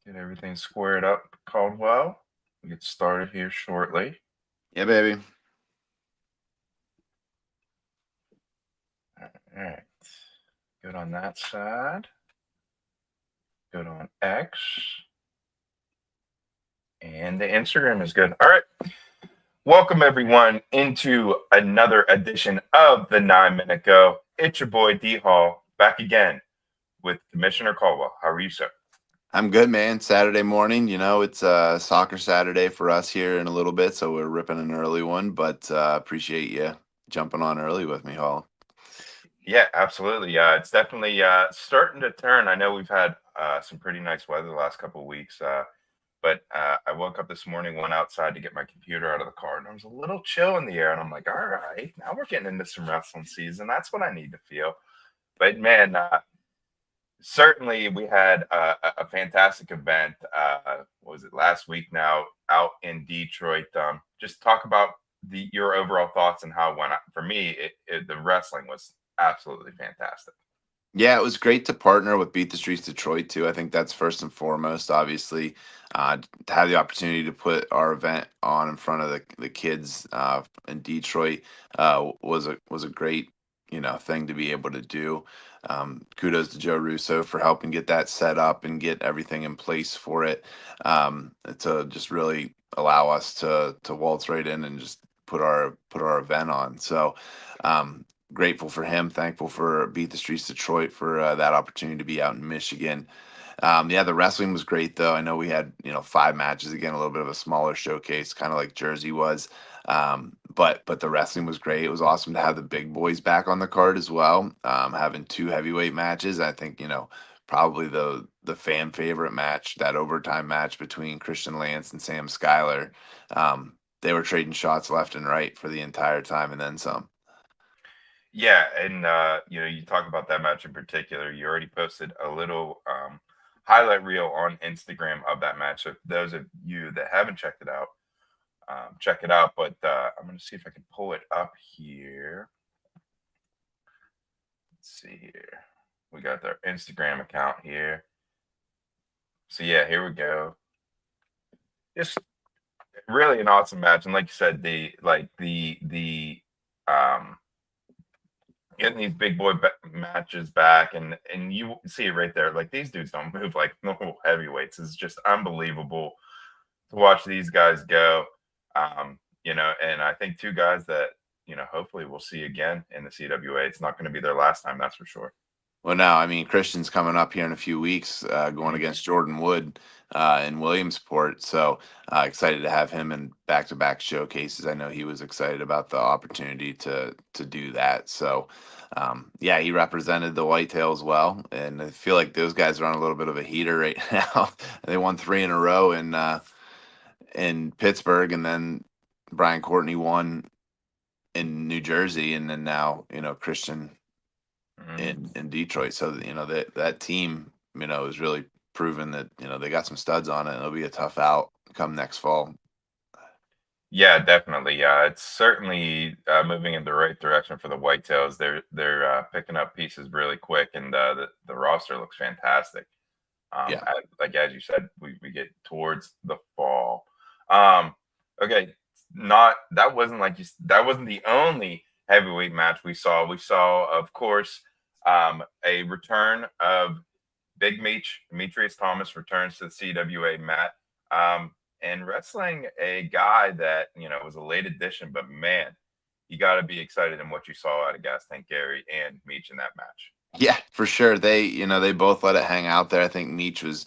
Get everything squared up, Caldwell. We get started here shortly. Yeah, baby. All right. Good on that side. Good on X. And the Instagram is good. All right. Welcome, everyone, into another edition of the 9 Minute Go. It's your boy D Hall back again with Commissioner Caldwell. How are you, sir? I'm good, man. Saturday morning, it's soccer Saturday for us here in a little bit, so we're ripping an early one, but appreciate you jumping on early with me, Hall. Yeah, absolutely. It's definitely starting to turn. I know we've had some pretty nice weather the last couple of weeks. But I woke up this morning, went outside to get my computer out of the car, and there was a little chill in the air. And I'm like, all right, now we're getting into some wrestling season. That's what I need to feel. But man, certainly we had a fantastic event. What was it last week now out in Detroit? Just talk about your overall thoughts and how it went. For me, the wrestling was absolutely fantastic. Yeah, it was great to partner with Beat the Streets Detroit too. I think that's first and foremost. Obviously, to have the opportunity to put our event on in front of the kids in Detroit was a great thing to be able to do. Kudos to Joe Russo for helping get that set up and get everything in place for it, to just really allow us to waltz right in and just put our event on. So grateful for him, thankful for Beat the Streets Detroit for that opportunity to be out in Michigan. Yeah, the wrestling was great though. I know we had 5 matches again, a little bit of a smaller showcase, kind of like Jersey was. But the wrestling was great. It was awesome to have the big boys back on the card as well. Having 2 heavyweight matches, I think probably the fan favorite match, that overtime match between Christian Lance and Sam Schuyler. They were trading shots left and right for the entire time and then some. Yeah, and you talk about that match in particular. You already posted a little highlight reel on Instagram of that match. So those of you that haven't checked it out, check it out. But I'm going to see if I can pull it up here. Let's see here. We got their Instagram account here. So yeah, here we go. Just really an awesome match, and like you said, um getting these big boy matches back, and you see it right there. Like these dudes don't move like normal heavyweights. It's just unbelievable to watch these guys go. And I think two guys that hopefully we'll see again in the CWA. It's not going to be their last time, that's for sure. Well, no, I mean Christian's coming up here in a few weeks, going Mhm. against Jordan Wood in Williamsport. So excited to have him in back-to-back showcases. I know he was excited about the opportunity to do that. So yeah, he represented the Whitetails well, and I feel like those guys are on a little bit of a heater right now. They won 3 in a row in Pittsburgh, and then Brian Courtney won in New Jersey, and then now Christian Mhm. in Detroit. So that team, is really proven that they got some studs on it. It'll be a tough out come next fall. Yeah, definitely. It's certainly moving in the right direction for the Whitetails. They're picking up pieces really quick, and the roster looks fantastic. Yeah, Like as you said, we get towards the fall. Um, okay, not that wasn't like you. That wasn't the only heavyweight match we saw. We saw, of course, a return of Big Meech. Demetrius Thomas returns to the CWA mat. Um, and wrestling a guy that was a late addition, but man, you got to be excited in what you saw out of Gas Tank Gary and Meech in that match. yeah, for sure. They both let it hang out there. I think Meech was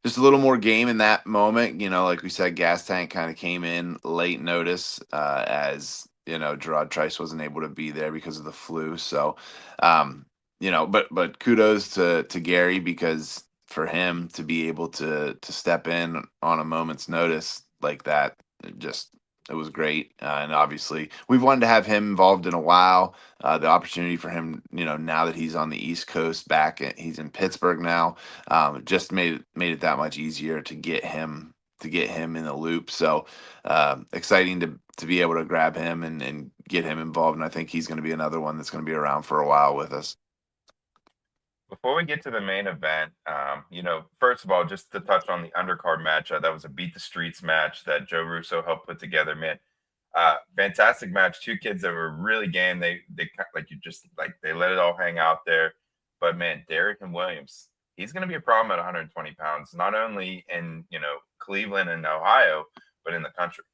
just a little more game in that moment. Like we said, Gas Tank kind of came in late notice, as Gerard Trice wasn't able to be there because of the flu. So, but kudos to Gary, because for him to be able to step in on a moment's notice like that, it was great. And obviously, we've wanted to have him involved in a while. The opportunity for him, now that he's on the East Coast, he's in Pittsburgh now, just made it that much easier to get him in the loop. So exciting to be able to grab him and get him involved. And I think he's going to be another one that's going to be around for a while with us. Before we get to the main event, first of all, just to touch on the undercard match, that was a beat the streets match that Joe Russo helped put together. Man, fantastic match. Two kids that were really game. They like you just like they let it all hang out there. But man, Derek and Williams, he's going to be a problem at 120 pounds, not only in Cleveland and Ohio, but in the country.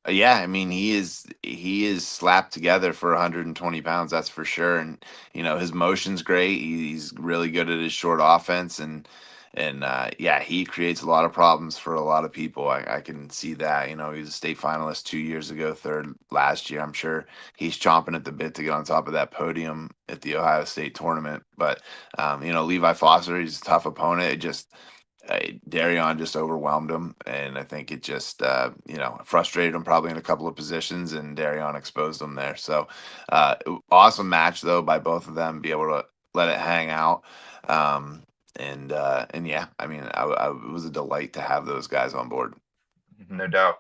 Yeah, I mean he is slapped together for 120 pounds, that's for sure. And his motion's great. He's really good at his short offense, and yeah, he creates a lot of problems for a lot of people. I can see that. He was a state finalist 2 years ago, third last year. I'm sure he's chomping at the bit to get on top of that podium at the Ohio State tournament. But Levi Foster, he's a tough opponent. It just Darion just overwhelmed him, and I think it just frustrated him probably in a couple of positions, and Darion exposed him there. So awesome match though by both of them, be able to let it hang out. And yeah, I mean, it was a delight to have those guys on board. No doubt.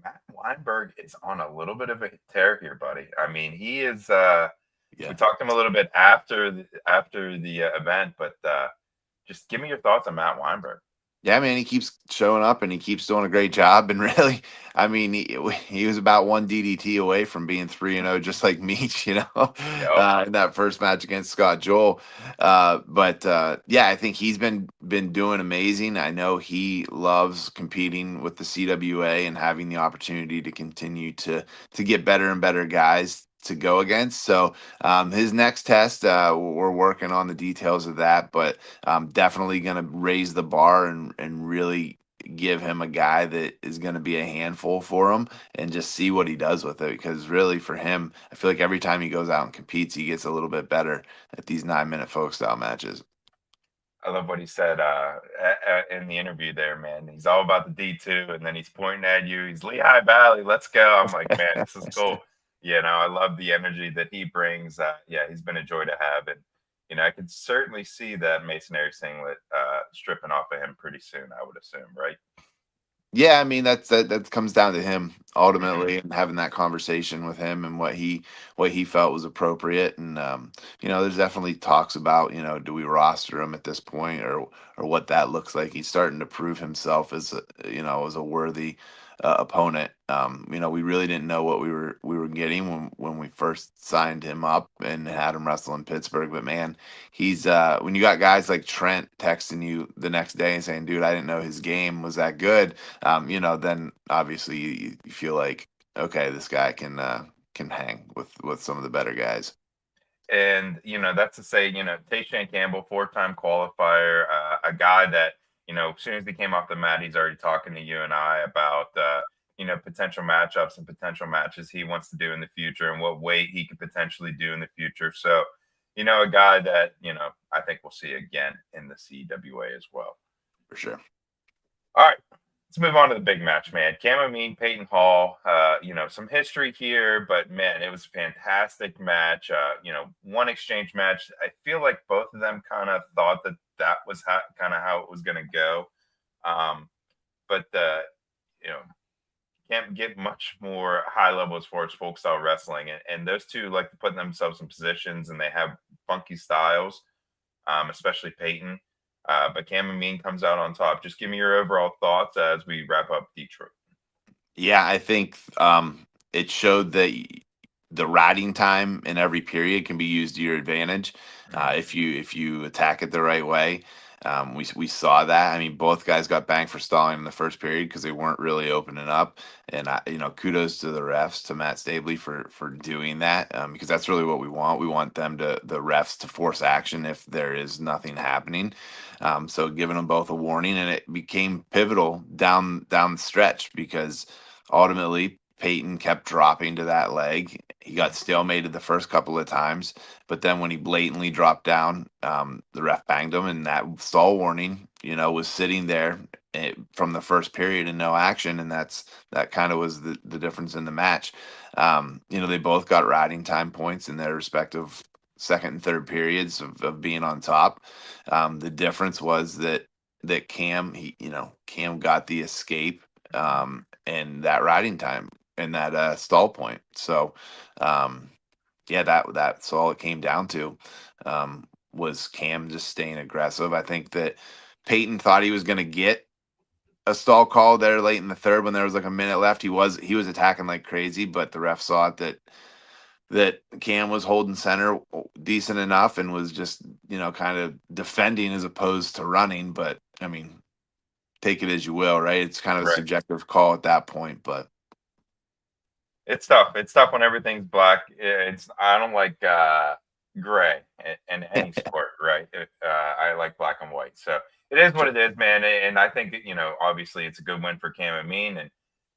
Matt Weinberg is on a little bit of a tear here, buddy. I mean, he is. We Yeah. talked to him a little bit after the event, but just give me your thoughts on Matt Weinberg. Yeah, man, he keeps showing up and he keeps doing a great job. And really, I mean, he was about one DDT away from being 3-0, just like Meach, Yep. in that first match against Scott Joel. But yeah, I think he's been doing amazing. I know he loves competing with the CWA and having the opportunity to continue to get better and better guys to go against. So his next test, we're working on the details of that, but definitely going to raise the bar and really give him a guy that is going to be a handful for him and just see what he does with it. Because really, for him, I feel like every time he goes out and competes, he gets a little bit better at these 9-minute folk style matches. I love what he said in the interview there, man. He's all about the D2, and then he's pointing at you. He's Lehigh Valley, let's go. I'm like, man, this is cool. I love the energy that he brings. Yeah, he's been a joy to have. And, I could certainly see that masonry singlet stripping off of him pretty soon, I would assume, right? Yeah, I mean that comes down to him Hmm. ultimately, and having that conversation with him and what he felt was appropriate. And there's definitely talks about do we roster him at this point or what that looks like. He's starting to prove himself as a worthy opponent. We really didn't know what we were getting when we first signed him up and had him wrestle in Pittsburgh. But man, he's when you got guys like Trent texting you the next day and saying, "Dude, I didn't know his game was that good." Then obviously you feel like, okay, this guy can hang with some of the better guys. And that's to say, Tayshawn Campbell, four-time qualifier, a guy that as soon as he came off the mat, he's already talking to you and I about potential matchups and potential matches he wants to do in the future and what weight he could potentially do in the future. So, a guy that I think we'll see again in the CWA as well. For sure. All right, let's move on to the big match, man. Cam Amin, Peyton Hall. Some history here, but man, it was a fantastic match. One exchange match. I feel like both of them kind of thought that was kind of how it was going to go. But you know, can't get much more high level as far as folk style wrestling, and those two like to put themselves in positions, and they have funky styles, especially Peyton. But Cam Amin comes out on top. Just give me your overall thoughts as we wrap up Detroit. Yeah, I think it showed that the riding time in every period can be used to your advantage Mhm. if you attack it the right way. We saw that. I mean, both guys got banged for stalling in the first period because they weren't really opening up. And kudos to the refs, to Matt Stabley for doing that, because that's really what we want. We want the refs to force action if there is nothing happening. So giving them both a warning, and it became pivotal down the stretch because ultimately Peyton kept dropping to that leg. He got stalemated the first couple of times, but then when he blatantly dropped down, the ref banged him, and that stall warning, was sitting there from the first period and no action, and that kind of was the difference in the match. They both got riding time points in their respective second and third periods of being on top. The difference was that Cam got the escape and that riding time and that stall point. So, um, Yeah, that's all it came down to, was Cam just staying aggressive. I think that Peyton thought he was going to get a stall call there late in the third when there was like a minute left. He was attacking like crazy, but the ref saw it that Cam was holding center decent enough and was just, kind of defending as opposed to running. But I mean, take it as you will, right? It's kind of a Right. subjective call at that point, but It's tough. It's tough when everything's black. I don't like gray in any sport, right? I like black and white. So it is what sure, it is, man. And I think that, obviously it's a good win for Cam and Mean,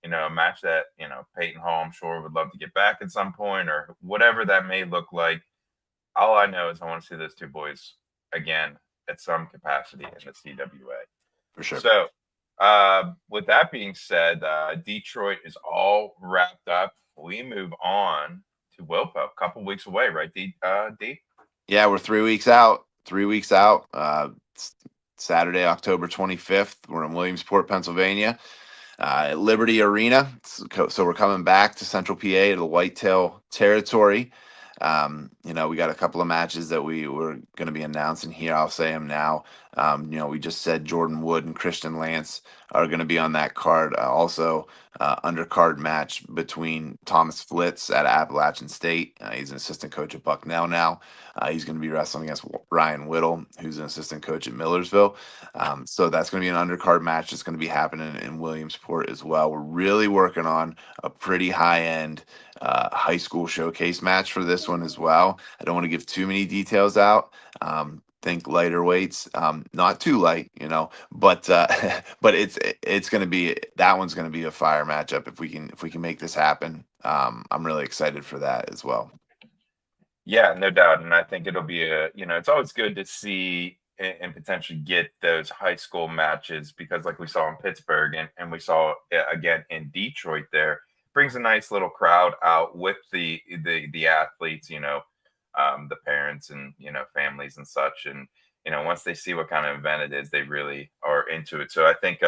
and a match that Peyton Hall, I'm sure, would love to get back at some point, or whatever that may look like. All I know is I want to see those two boys again at some capacity in the CWA. for sure. So, with that being said, Detroit is all wrapped up. We move on to Wilpo, a couple weeks away, right, D? Yeah, we're 3 weeks out. 3 weeks out. Saturday, October 25th. We're in Williamsport, Pennsylvania, at Liberty Arena. So we're coming back to Central PA to the Whitetail territory. We got a couple of matches that we were going to be announcing here. I'll say them now. We just said Jordan Wood and Christian Lance are going to be on that card. Also, undercard match between Thomas Flitz at Appalachian State. He's an assistant coach at Bucknell now. He's going to be wrestling against Ryan Whittle, who's an assistant coach at Millersville. So that's going to be an undercard match that's going to be happening in Williamsport as well. We're really working on a pretty high end high school showcase match for this one as well. I don't want to give too many details out. Think lighter weights, not too light, but but it's going to be, that one's going to be a fire matchup if we can make this happen. I'm really excited for that as well. Yeah, no doubt. And I think it'll be it's always good to see and potentially get those high school matches because, like we saw in Pittsburgh and we saw again in Detroit, there brings a nice little crowd out with the athletes, the parents and families and such. And once they see what kind of event it is, they really are into it. So I think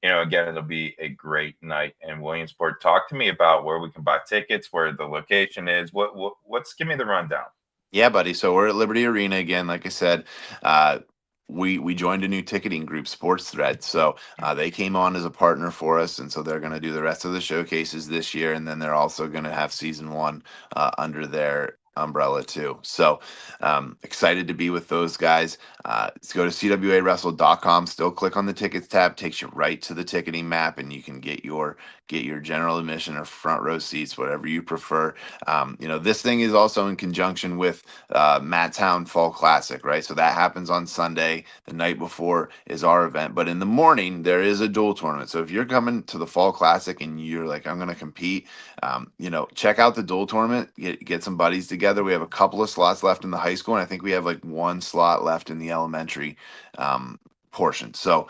again, it'll be a great night in Williamsport. Talk to me about where we can buy tickets, where the location is. What's give me the rundown. Yeah, buddy. So we're at Liberty Arena again. Like I said, we joined a new ticketing group, Sports Thread. So they came on as a partner for us, and so they're going to do the rest of the showcases this year, and then they're also going to have season one under their umbrella too. So excited to be with those guys. Let's go to cwawrestle.com. Still click on the tickets tab, takes you right to the ticketing map, and you can get your general admission or front row seats, whatever you prefer. This thing is also in conjunction with Madtown Fall Classic, right? So that happens on Sunday. The night before is our event, but in the morning there is a dual tournament. So if you're coming to the Fall Classic and you're like, I'm going to compete, check out the dual tournament. Get some buddies together. We have a couple of slots left in the high school, and I think we have like one slot left in the elementary portion. So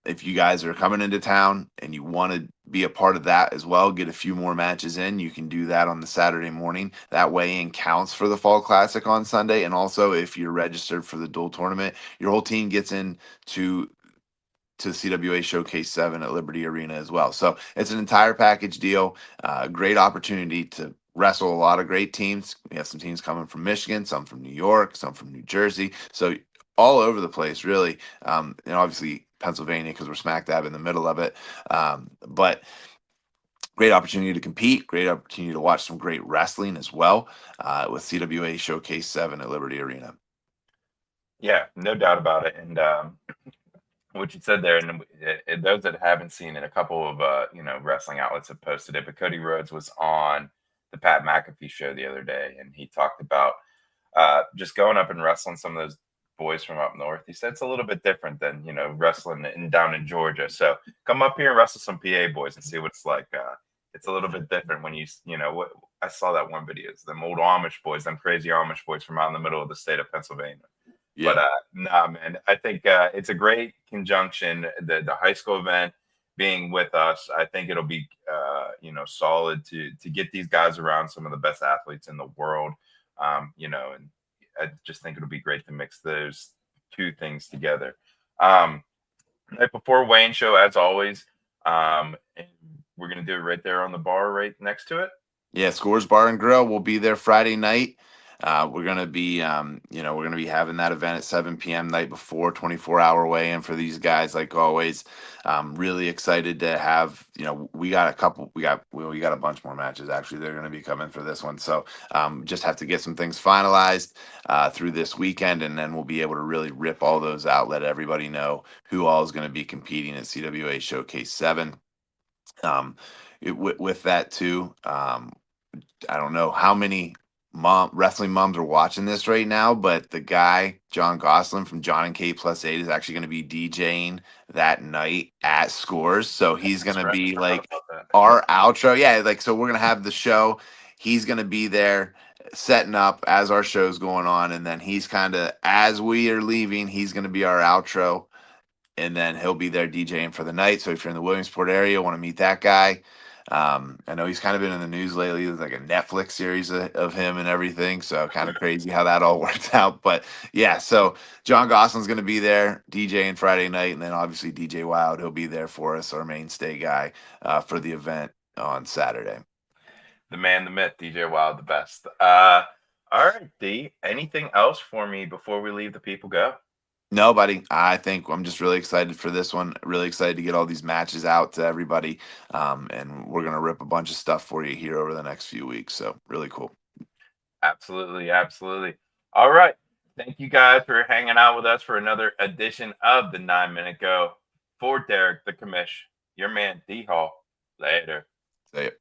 if you guys are coming into town and you want to be a part of that as well, get a few more matches in, you can do that on the Saturday morning. That weigh-in counts for the Fall Classic on Sunday. And also, if you're registered for the dual tournament, your whole team gets in to CWA Showcase 7 at Liberty Arena as well. So it's an entire package deal. Great opportunity to wrestle a lot of great teams. We have some teams coming from Michigan, some from New York, some from New Jersey. So all over the place, really. And obviously Pennsylvania, because we're smack dab in the middle of it. But great opportunity to compete, great opportunity to watch some great wrestling as well with CWA Showcase 7 at Liberty Arena. Yeah, no doubt about it. And what you said there, and those that haven't seen it, a couple of wrestling outlets have posted it. But Cody Rhodes was on the Pat McAfee show the other day, and he talked about just going up and wrestling some of those boys from up north. He said it's a little bit different than wrestling down in Georgia. So come up here and wrestle some PA boys and see what it's like. It's a little bit different when what I saw that one video. It's them old Amish boys, them crazy Amish boys from out in the middle of the state of Pennsylvania. Yeah. But nah, man, I think it's a great conjunction. The high school event being with us, I think it'll be solid to get these guys around some of the best athletes in the world. And I just think it'll be great to mix those two things together. Right before Wayne show, as always, and we're gonna do it right there on the bar, right next to it. Yeah, Scores Bar and Grill will be there Friday night. We're gonna be, we're gonna be having that event at 7 p.m. night before, 24-hour weigh-in for these guys. Like always, really excited to have. We got a couple. We got a bunch more matches. Actually, they're gonna be coming for this one. So just have to get some things finalized through this weekend, and then we'll be able to really rip all those out. Let everybody know who all is going to be competing at CWA Showcase 7. With that too. I don't know how many wrestling moms are watching this right now, but the guy John Goslin from John and K Plus 8 is actually going to be DJing that night at Scores. So he's going That's to right. be I forgot like about that. our outro. Yeah, like so we're going to have the show. He's going to be there setting up as our show's going on, and then he's kind of as we are leaving, he's going to be our outro, and then he'll be there DJing for the night. So if you're in the Williamsport area, want to meet that guy. I know he's kind of been in the news lately. There's like a Netflix series of him and everything. So kind of crazy how that all worked out. But yeah, so John Goslin's going to be there DJing Friday night. And then obviously DJ Wild, he'll be there for us, our mainstay guy for the event on Saturday. The man, the myth, DJ Wild, the best. All right, D. Anything else for me before we leave the people go? No, buddy. I think I'm just really excited for this one. Really excited to get all these matches out to everybody. And we're going to rip a bunch of stuff for you here over the next few weeks. So, really cool. Absolutely, absolutely. All right. Thank you guys for hanging out with us for another edition of the 9 Minute Go. For Derek the Commish, your man D Hall. Later. Say it.